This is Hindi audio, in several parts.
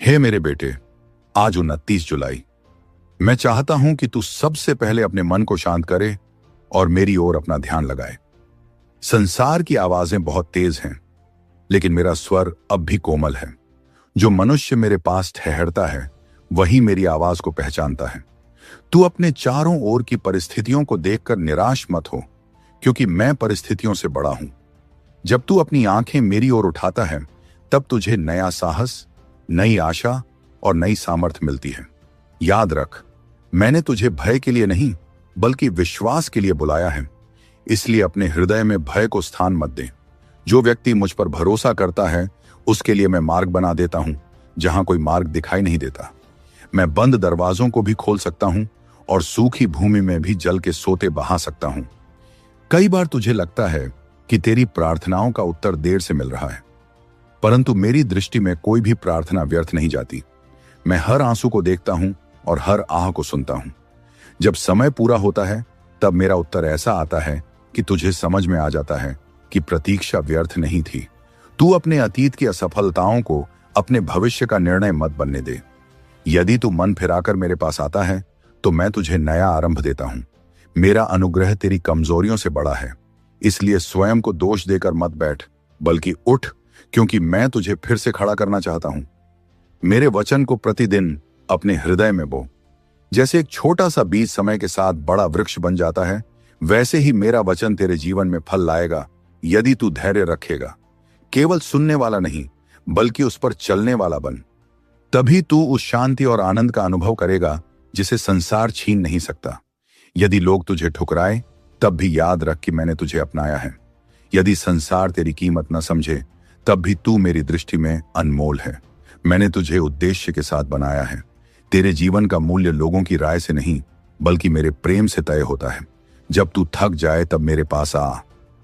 हे मेरे बेटे, आज 29 जुलाई। मैं चाहता हूं कि तू सबसे पहले अपने मन को शांत करे और मेरी ओर अपना ध्यान लगाए। संसार की आवाजें बहुत तेज हैं, लेकिन मेरा स्वर अब भी कोमल है। जो मनुष्य मेरे पास ठहरता है वही मेरी आवाज को पहचानता है। तू अपने चारों ओर की परिस्थितियों को देखकर निराश मत हो, क्योंकि मैं परिस्थितियों से बड़ा हूं। जब तू अपनी आंखें मेरी ओर उठाता है, तब तुझे नया साहस, नई आशा और नई सामर्थ्य मिलती है। याद रख, मैंने तुझे भय के लिए नहीं बल्कि विश्वास के लिए बुलाया है। इसलिए अपने हृदय में भय को स्थान मत दे। जो व्यक्ति मुझ पर भरोसा करता है उसके लिए मैं मार्ग बना देता हूं जहां कोई मार्ग दिखाई नहीं देता। मैं बंद दरवाजों को भी खोल सकता हूं और सूखी भूमि में भी जल के सोते बहा सकता हूं। कई बार तुझे लगता है कि तेरी प्रार्थनाओं का उत्तर देर से मिल रहा है, परंतु मेरी दृष्टि में कोई भी प्रार्थना व्यर्थ नहीं जाती। मैं हर आंसू को देखता हूं और हर आह को सुनता हूं। जब समय पूरा होता है तब मेरा उत्तर ऐसा आता है कि तुझे समझ में आ जाता है कि प्रतीक्षा व्यर्थ नहीं थी। तू अपने अतीत की असफलताओं को अपने भविष्य का निर्णय मत बनने दे। यदि तू मन फिराकर मेरे पास आता है तो मैं तुझे नया आरंभ देता हूं। मेरा अनुग्रह तेरी कमजोरियों से बड़ा है, इसलिए स्वयं को दोष देकर मत बैठ, बल्कि उठ, क्योंकि मैं तुझे फिर से खड़ा करना चाहता हूं। मेरे वचन को प्रतिदिन अपने हृदय में बो। जैसे एक छोटा सा बीज समय के साथ बड़ा वृक्ष बन जाता है, वैसे ही मेरा वचन तेरे जीवन में फल लाएगा यदि तू धैर्य रखेगा। केवल सुनने वाला नहीं बल्कि उस पर चलने वाला बन। तभी तू उस शांति और आनंद का अनुभव करेगा जिसे संसार छीन नहीं सकता। यदि लोग तुझे ठुकराए तब भी याद रख कि मैंने तुझे अपनाया है। यदि संसार तेरी कीमत न समझे तब भी तू मेरी दृष्टि में अनमोल है। मैंने तुझे उद्देश्य के साथ बनाया है। तेरे जीवन का मूल्य लोगों की राय से नहीं बल्कि मेरे प्रेम से तय होता है। जब तू थक जाए तब मेरे पास आ।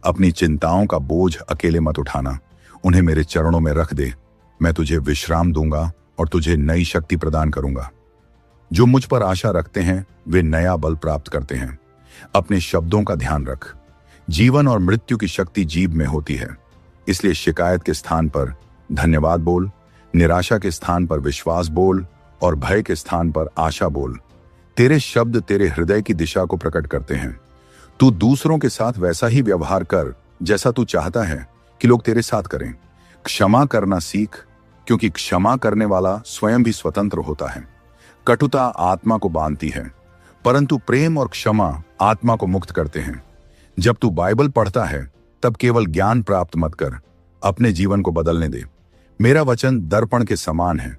अपनी चिंताओं का बोझ अकेले मत उठाना, उन्हें मेरे चरणों में रख दे। मैं तुझे विश्राम दूंगा और तुझे नई शक्ति प्रदान करूंगा। जो मुझ पर आशा रखते हैं वे नया बल प्राप्त करते हैं। अपने शब्दों का ध्यान रख। जीवन और मृत्यु की शक्ति जीभ में होती है, इसलिए शिकायत के स्थान पर धन्यवाद बोल, निराशा के स्थान पर विश्वास बोल और भय के स्थान पर आशा बोल। तेरे शब्द तेरे हृदय की दिशा को प्रकट करते हैं। तू दूसरों के साथ वैसा ही व्यवहार कर जैसा तू चाहता है कि लोग तेरे साथ करें। क्षमा करना सीख, क्योंकि क्षमा करने वाला स्वयं भी स्वतंत्र होता है। कटुता आत्मा को बांधती है, परंतु प्रेम और क्षमा आत्मा को मुक्त करते हैं। जब तू बाइबल पढ़ता है तब केवल ज्ञान प्राप्त मत कर, अपने जीवन को बदलने दे। मेरा वचन दर्पण के समान है,